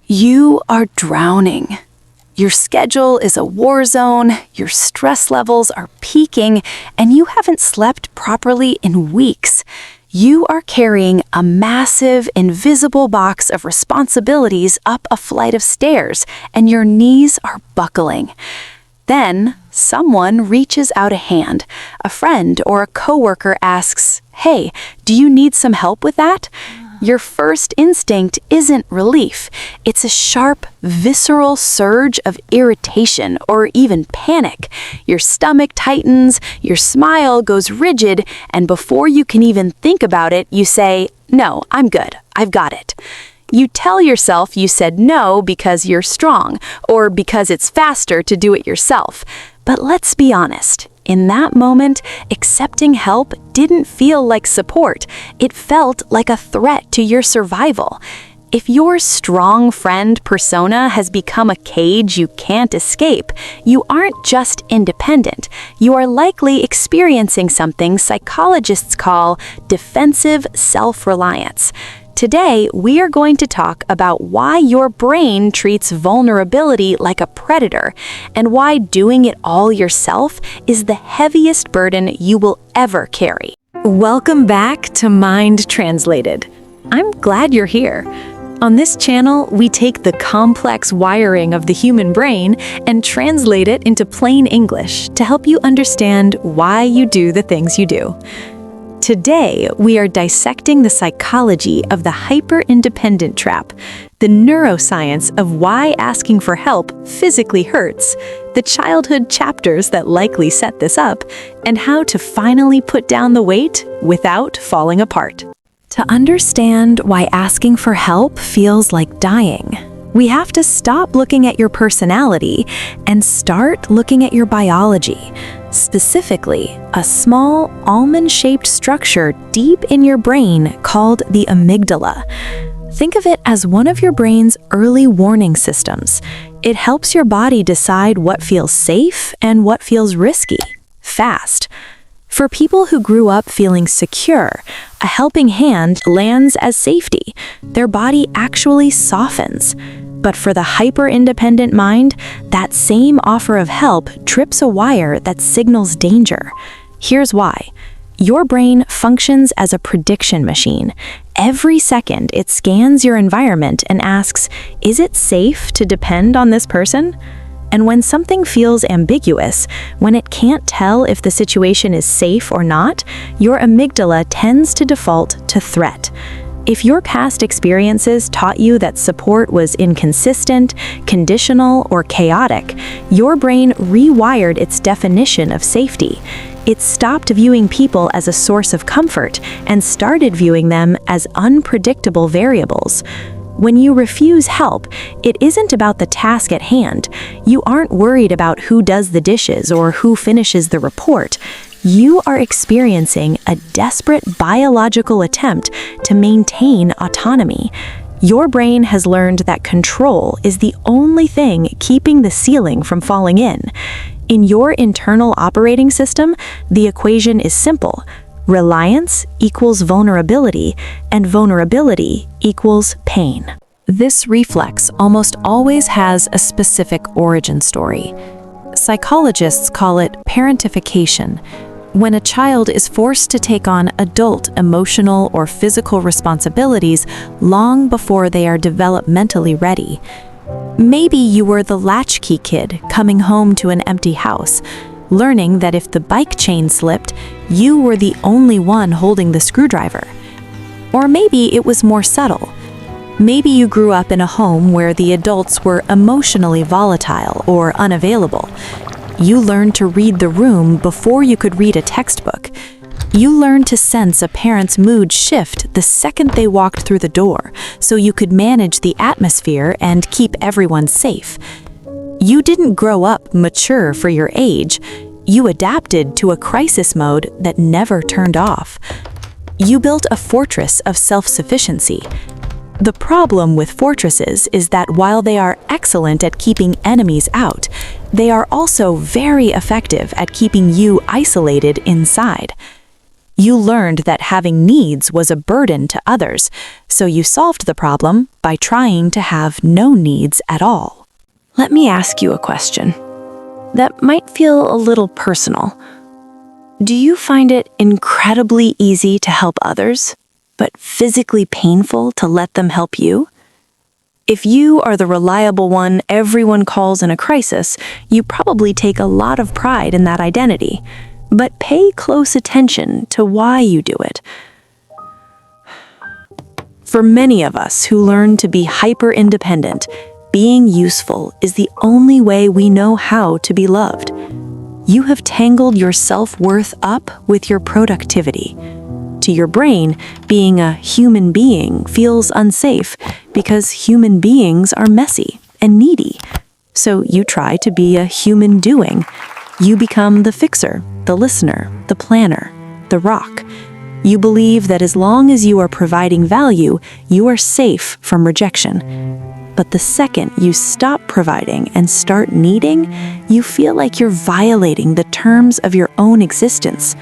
You are drowning. Your schedule is a war zone, your stress levels are peaking, and you haven't slept properly in weeks. You are carrying a massive, invisible box of responsibilities up a flight of stairs, and your knees are buckling. Then, someone reaches out a hand. A friend or a coworker asks, "Hey, do you need some help with that?" Your first instinct isn't relief. It's a sharp, visceral surge of irritation or even panic. Your stomach tightens, your smile goes rigid, and before you can even think about it, you say, "No, I'm good. I've got it." You tell yourself you said no because you're strong, or because it's faster to do it yourself. But let's be honest. In that moment, accepting help didn't feel like support. It felt like a threat to your survival. If your strong friend persona has become a cage you can't escape, you aren't just independent. You are likely experiencing something psychologists call defensive self-reliance. Today, we are going to talk about why your brain treats vulnerability like a predator and why doing it all yourself is the heaviest burden you will ever carry. Welcome back to Mind Translated. I'm glad you're here. On this channel, we take the complex wiring of the human brain and translate it into plain English to help you understand why you do the things you do. Today, we are dissecting the psychology of the hyper-independent trap, the neuroscience of why asking for help physically hurts, the childhood chapters that likely set this up, and how to finally put down the weight without falling apart. To understand why asking for help feels like dying, we have to stop looking at your personality and start looking at your biology. Specifically, a small, almond-shaped structure deep in your brain called the amygdala. Think of it as one of your brain's early warning systems. It helps your body decide what feels safe and what feels risky, fast. For people who grew up feeling secure, a helping hand lands as safety. Their body actually softens. But for the hyper-independent mind, that same offer of help trips a wire that signals danger. Here's why. Your brain functions as a prediction machine. Every second, it scans your environment and asks, is it safe to depend on this person? And when something feels ambiguous, when it can't tell if the situation is safe or not, your amygdala tends to default to threat. If your past experiences taught you that support was inconsistent, conditional, or chaotic, your brain rewired its definition of safety. It stopped viewing people as a source of comfort and started viewing them as unpredictable variables. When you refuse help, it isn't about the task at hand. You aren't worried about who does the dishes or who finishes the report. You are experiencing a desperate biological attempt to maintain autonomy. Your brain has learned that control is the only thing keeping the ceiling from falling in. In your internal operating system, the equation is simple. Reliance equals vulnerability, and vulnerability equals pain. This reflex almost always has a specific origin story. Psychologists call it parentification, when a child is forced to take on adult emotional or physical responsibilities long before they are developmentally ready. Maybe you were the latchkey kid coming home to an empty house, learning that if the bike chain slipped, you were the only one holding the screwdriver. Or maybe it was more subtle. Maybe you grew up in a home where the adults were emotionally volatile or unavailable. You learned to read the room before you could read a textbook. You learned to sense a parent's mood shift the second they walked through the door, so you could manage the atmosphere and keep everyone safe. You didn't grow up mature for your age. You adapted to a crisis mode that never turned off. You built a fortress of self-sufficiency. The problem with fortresses is that while they are excellent at keeping enemies out, they are also very effective at keeping you isolated inside. You learned that having needs was a burden to others, so you solved the problem by trying to have no needs at all. Let me ask you a question that might feel a little personal. Do you find it incredibly easy to help others, but physically painful to let them help you? If you are the reliable one everyone calls in a crisis, you probably take a lot of pride in that identity. But pay close attention to why you do it. For many of us who learn to be hyper-independent, being useful is the only way we know how to be loved. You have tangled your self-worth up with your productivity. To your brain, being a human being feels unsafe because human beings are messy and needy. So you try to be a human doing. You become the fixer, the listener, the planner, the rock. You believe that as long as you are providing value, you are safe from rejection. But the second you stop providing and start needing, you feel like you're violating the terms of your own existence.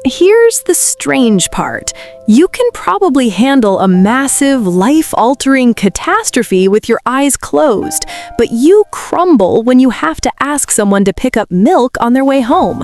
Here's the strange part. You can probably handle a massive, life-altering catastrophe with your eyes closed, but you crumble when you have to ask someone to pick up milk on their way home.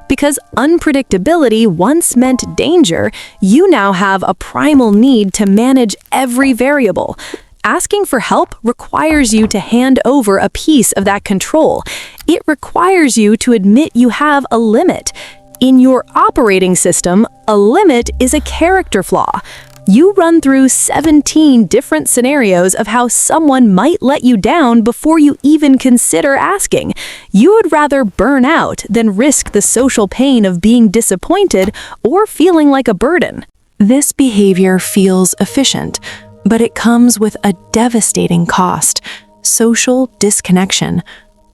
Because unpredictability once meant danger, you now have a primal need to manage every variable. Asking for help requires you to hand over a piece of that control. It requires you to admit you have a limit. In your operating system, a limit is a character flaw. You run through 17 different scenarios of how someone might let you down before you even consider asking. You would rather burn out than risk the social pain of being disappointed or feeling like a burden. This behavior feels efficient, but it comes with a devastating cost: social disconnection.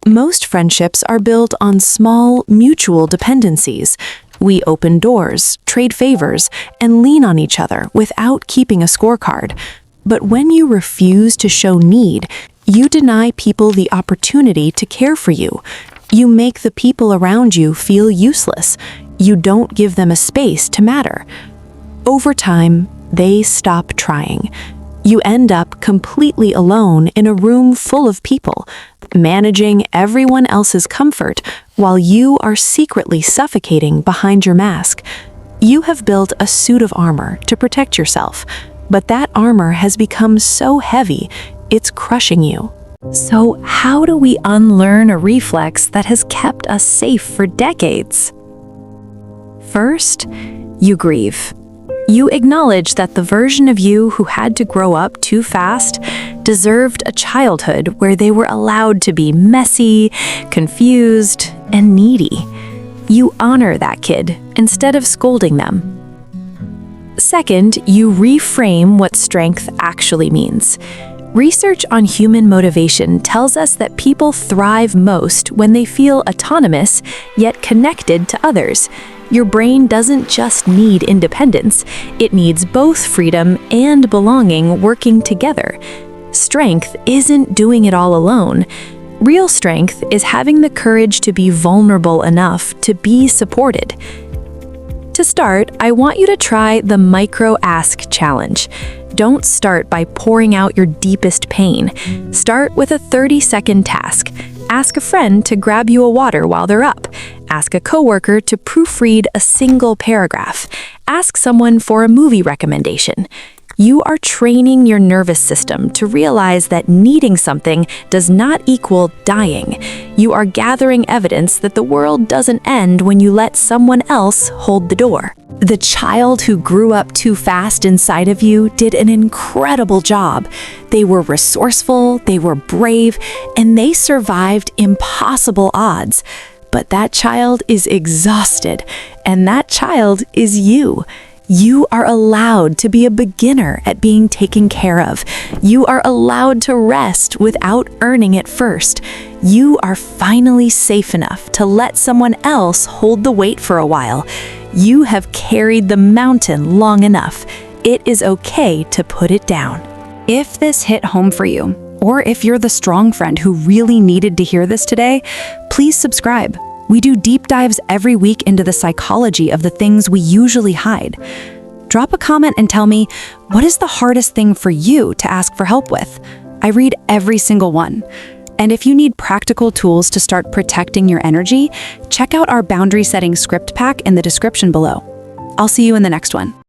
Most friendships are built on small, mutual dependencies. We open doors, trade favors, and lean on each other without keeping a scorecard. But when you refuse to show need, you deny people the opportunity to care for you. You make the people around you feel useless. You don't give them a space to matter. Over time, they stop trying. You end up completely alone in a room full of people, managing everyone else's comfort while you are secretly suffocating behind your mask. You have built a suit of armor to protect yourself, but that armor has become so heavy, it's crushing you. So how do we unlearn a reflex that has kept us safe for decades? First, you grieve. You acknowledge that the version of you who had to grow up too fast deserved a childhood where they were allowed to be messy, confused, and needy. You honor that kid instead of scolding them. Second, you reframe what strength actually means. Research on human motivation tells us that people thrive most when they feel autonomous, yet connected to others. Your brain doesn't just need independence, it needs both freedom and belonging working together. Strength isn't doing it all alone. Real strength is having the courage to be vulnerable enough to be supported. To start, I want you to try the micro-ask challenge. Don't start by pouring out your deepest pain. Start with a 30-second task. Ask a friend to grab you a water while they're up. Ask a coworker to proofread a single paragraph. Ask someone for a movie recommendation. You are training your nervous system to realize that needing something does not equal dying. You are gathering evidence that the world doesn't end when you let someone else hold the door. The child who grew up too fast inside of you did an incredible job. They were resourceful, they were brave, and they survived impossible odds. But that child is exhausted, and that child is you. You are allowed to be a beginner at being taken care of. You are allowed to rest without earning it first. You are finally safe enough to let someone else hold the weight for a while. You have carried the mountain long enough. It is okay to put it down. If this hit home for you, or if you're the strong friend who really needed to hear this today, please subscribe. We do deep dives every week into the psychology of the things we usually hide. Drop a comment and tell me, what is the hardest thing for you to ask for help with? I read every single one. And if you need practical tools to start protecting your energy, check out our boundary setting script pack in the description below. I'll see you in the next one.